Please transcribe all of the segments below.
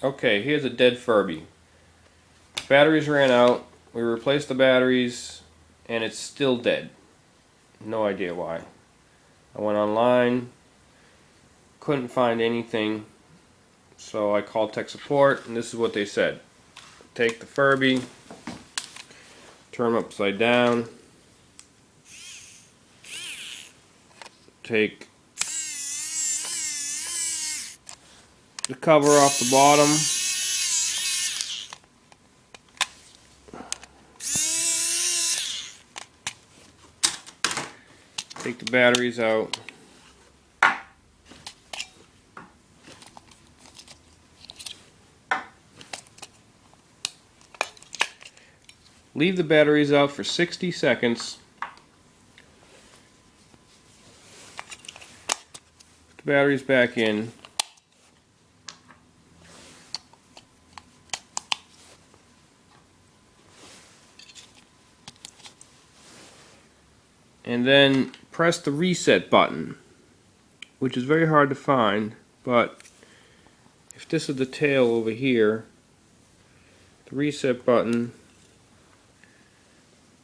Okay, here's a dead Furby. Batteries ran out. We replaced the batteries, and it's still dead. No idea why. I went online, couldn't find anything, so I called tech support, and this is what they said. Take the Furby, turn him upside down, take the cover off the bottom, take the batteries out, leave the batteries out for 60 seconds, put the batteries back in, and then press the reset button, which is very hard to find, but if this is the tail over here, the reset button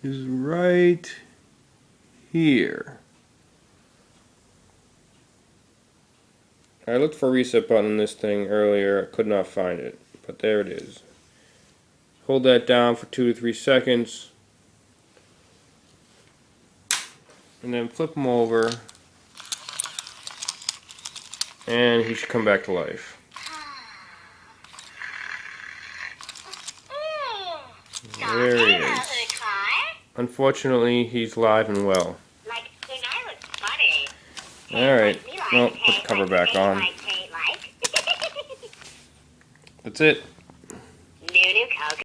is right here. I looked for a reset button on this thing earlier, I could not find it, but there it is. Hold that down for 2 to 3 seconds, and then flip him over, and he should come back to life. There he is. Unfortunately, he's live and well. Alright, well, put the cover back on. That's it.